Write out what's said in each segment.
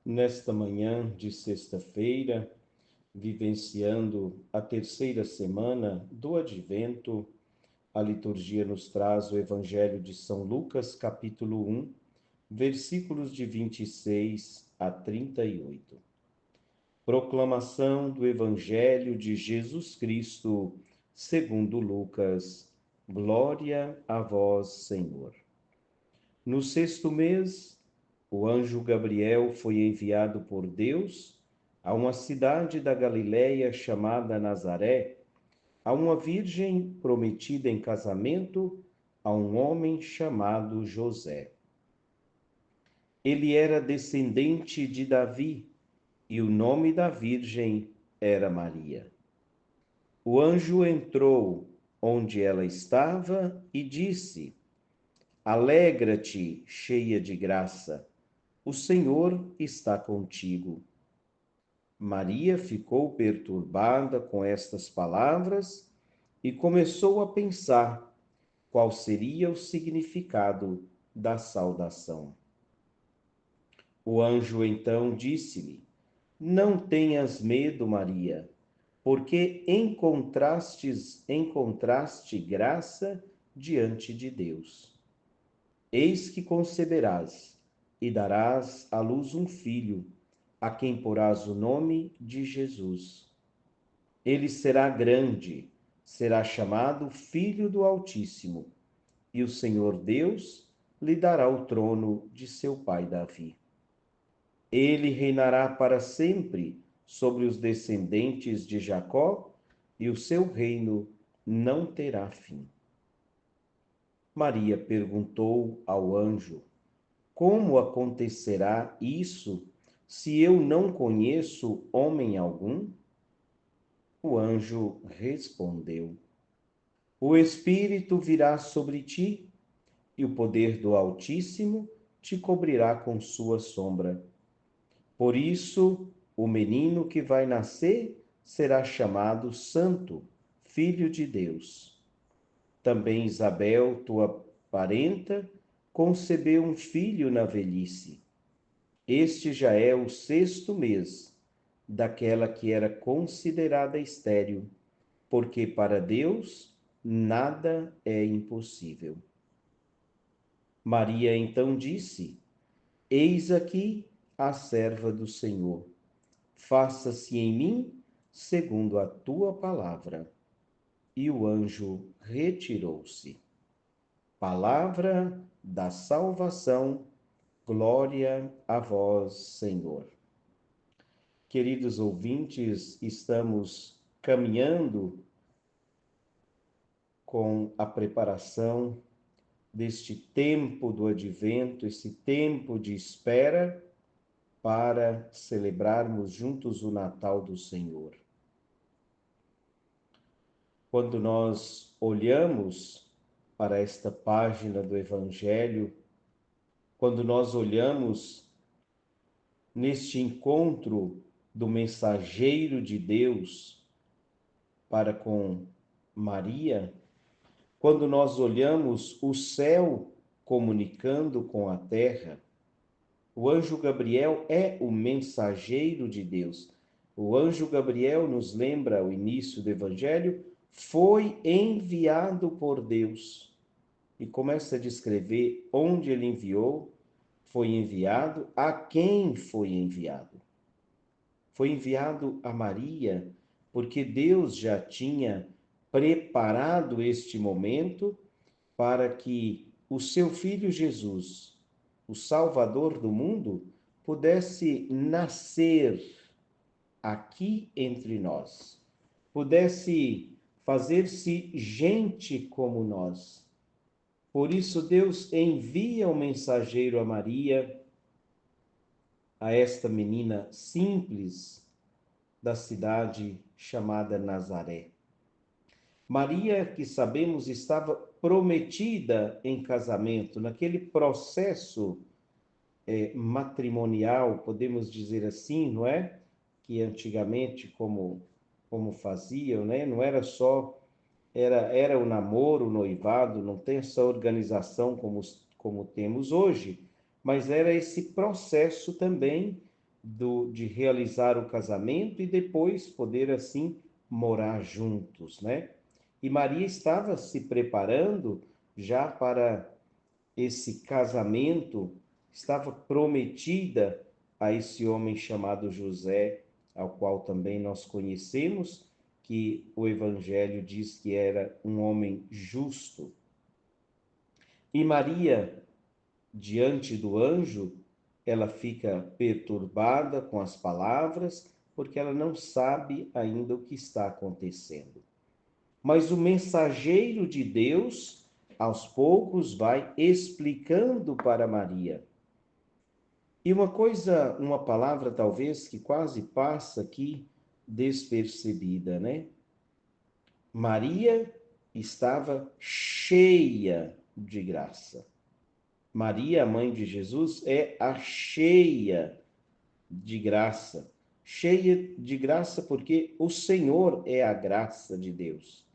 Nesta manhã de sexta-feira, vivenciando a terceira semana do Advento, a liturgia nos traz o Evangelho de São Lucas, capítulo 1, versículos de 26 a 38. Proclamação do Evangelho de Jesus Cristo, segundo Lucas. Glória a vós, Senhor. No sexto mês, o anjo Gabriel foi enviado por Deus a uma cidade da Galiléia chamada Nazaré, a uma virgem prometida em casamento a um homem chamado José. Ele era descendente de Davi e o nome da virgem era Maria. O anjo entrou onde ela estava e disse: Alegra-te, cheia de graça, o Senhor está contigo. Maria ficou perturbada com estas palavras e começou a pensar qual seria o significado da saudação. O anjo então disse-lhe: Não tenhas medo, Maria, porque encontraste graça diante de Deus. Eis que conceberás e darás à luz um filho, a quem porás o nome de Jesus. Ele será grande, será chamado Filho do Altíssimo, e o Senhor Deus lhe dará o trono de seu pai Davi. Ele reinará para sempre sobre os descendentes de Jacó, e o seu reino não terá fim. Maria perguntou ao anjo: Como acontecerá isso, se eu não conheço homem algum? O anjo respondeu: O Espírito virá sobre ti, e o poder do Altíssimo te cobrirá com sua sombra. Por isso, o menino que vai nascer será chamado Santo, Filho de Deus. Também Isabel, tua parenta, concebeu um filho na velhice. Este já é o sexto mês daquela que era considerada estéril, porque para Deus nada é impossível. Maria então disse: Eis aqui a serva do Senhor. Faça-se em mim segundo a tua palavra. E o anjo retirou-se. Palavra da salvação, glória a vós, Senhor. Queridos ouvintes, estamos caminhando com a preparação deste tempo do advento, esse tempo de espera para celebrarmos juntos o Natal do Senhor. Quando nós olhamos para esta página do Evangelho, quando nós olhamos neste encontro do mensageiro de Deus para com Maria, quando nós olhamos o céu comunicando com a terra, o anjo Gabriel é o mensageiro de Deus. O anjo Gabriel, nos lembra o início do Evangelho, foi enviado por Deus. E começa a descrever onde ele enviou, foi enviado, a quem foi enviado. Foi enviado a Maria, porque Deus já tinha preparado este momento para que o seu filho Jesus, o Salvador do mundo, pudesse nascer aqui entre nós, pudesse fazer-se gente como nós. Por isso, Deus envia um mensageiro a Maria, a esta menina simples da cidade chamada Nazaré. Maria, que sabemos, estava prometida em casamento, naquele processo matrimonial, podemos dizer assim, não é? Que antigamente, como faziam, né? Não era só, era o namoro, o noivado, não tem essa organização como temos hoje, mas era esse processo também de realizar o casamento e depois poder assim morar juntos, né? E Maria estava se preparando já para esse casamento, estava prometida a esse homem chamado José, ao qual também nós conhecemos, que o Evangelho diz que era um homem justo. E Maria, diante do anjo, ela fica perturbada com as palavras, porque ela não sabe ainda o que está acontecendo. Mas o mensageiro de Deus, aos poucos, vai explicando para Maria. E uma palavra talvez que quase passa aqui despercebida, né? Maria estava cheia de graça. Maria, a mãe de Jesus, é a cheia de graça. Cheia de graça porque o Senhor é a graça de Deus.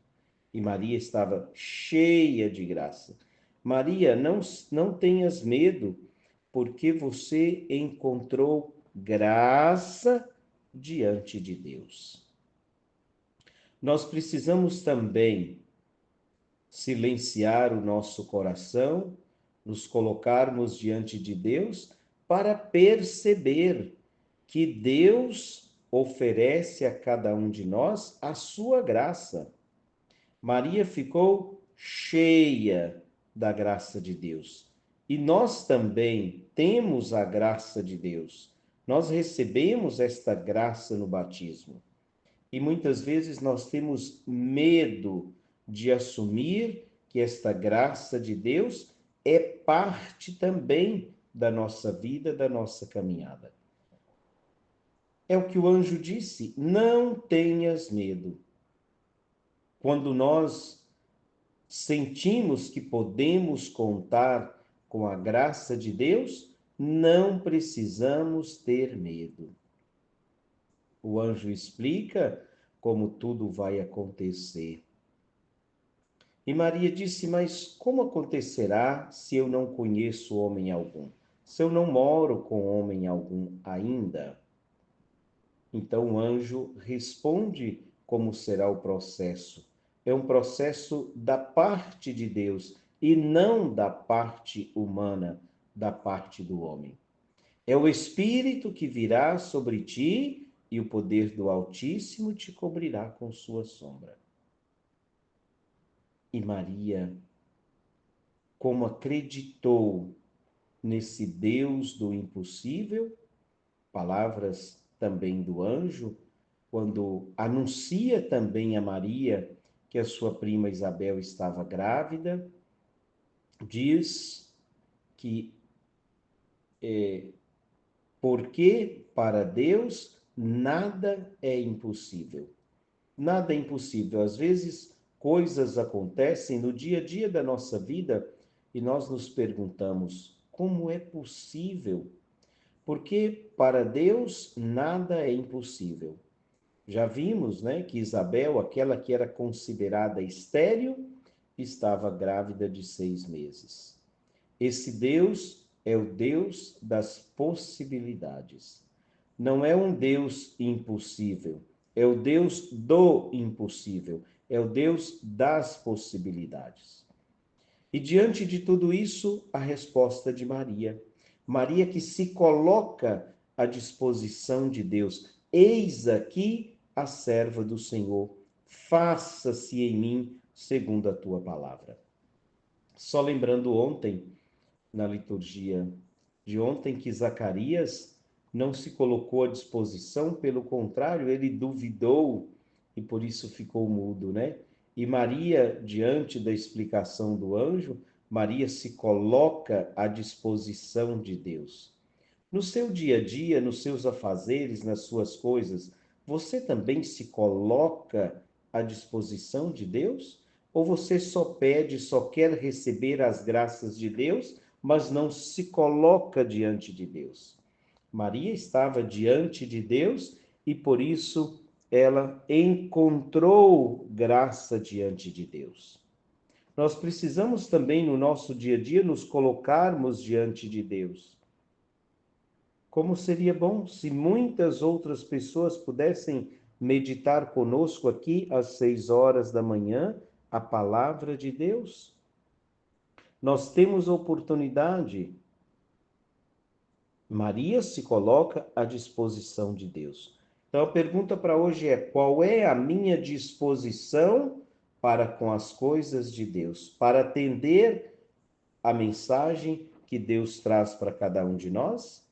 E Maria estava cheia de graça. Maria, não tenhas medo, porque você encontrou graça diante de Deus. Nós precisamos também silenciar o nosso coração, nos colocarmos diante de Deus para perceber que Deus oferece a cada um de nós a sua graça. Maria ficou cheia da graça de Deus. E nós também temos a graça de Deus. Nós recebemos esta graça no batismo. E muitas vezes nós temos medo de assumir que esta graça de Deus é parte também da nossa vida, da nossa caminhada. É o que o anjo disse: não tenhas medo. Quando nós sentimos que podemos contar com a graça de Deus, não precisamos ter medo. O anjo explica como tudo vai acontecer. E Maria disse: mas como acontecerá se eu não conheço homem algum? Se eu não moro com homem algum ainda? Então o anjo responde como será o processo. É um processo da parte de Deus e não da parte humana, da parte do homem. É o Espírito que virá sobre ti e o poder do Altíssimo te cobrirá com sua sombra. E Maria, como acreditou nesse Deus do impossível, palavras também do anjo, quando anuncia também a Maria que a sua prima Isabel estava grávida, diz que porque para Deus nada é impossível. Nada é impossível. Às vezes coisas acontecem no dia a dia da nossa vida e nós nos perguntamos: como é possível? Porque para Deus nada é impossível. Já vimos, né, que Isabel, aquela que era considerada estéril, estava grávida de 6 meses. Esse Deus é o Deus das possibilidades. Não é um Deus impossível, é o Deus do impossível, é o Deus das possibilidades. E diante de tudo isso, a resposta de Maria. Maria que se coloca à disposição de Deus. Eis aqui a serva do Senhor, faça-se em mim segundo a tua palavra. Só lembrando ontem, na liturgia de ontem, que Zacarias não se colocou à disposição, pelo contrário, ele duvidou e por isso ficou mudo, né? E Maria, diante da explicação do anjo, Maria se coloca à disposição de Deus. No seu dia a dia, nos seus afazeres, nas suas coisas, você também se coloca à disposição de Deus? Ou você só pede, só quer receber as graças de Deus, mas não se coloca diante de Deus? Maria estava diante de Deus e por isso ela encontrou graça diante de Deus. Nós precisamos também no nosso dia a dia nos colocarmos diante de Deus. Como seria bom se muitas outras pessoas pudessem meditar conosco aqui às 6 horas da manhã a palavra de Deus. Nós temos oportunidade. Maria se coloca à disposição de Deus. Então a pergunta para hoje é: qual é a minha disposição para com as coisas de Deus, para atender a mensagem que Deus traz para cada um de nós?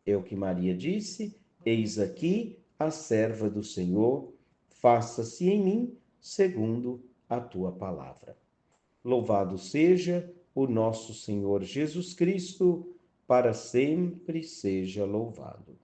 É o que Maria disse: eis aqui a serva do Senhor, faça-se em mim segundo a tua palavra. Louvado seja o nosso Senhor Jesus Cristo, para sempre seja louvado.